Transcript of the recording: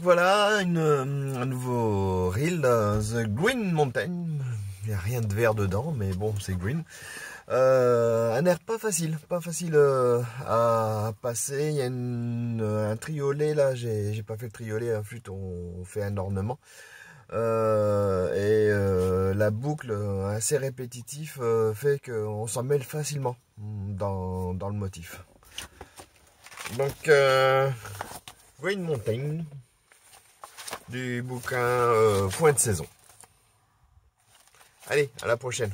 Donc voilà, un nouveau reel, The Green Mountain. Il n'y a rien de vert dedans, mais bon, c'est green. Un air pas facile à passer. Il y a un triolet là, j'ai pas fait le triolet, un flûte, on fait un ornement. La boucle assez répétitif fait qu'on s'en mêle facilement dans le motif. Donc Green Mountain du bouquin Point de saison. Allez, à la prochaine.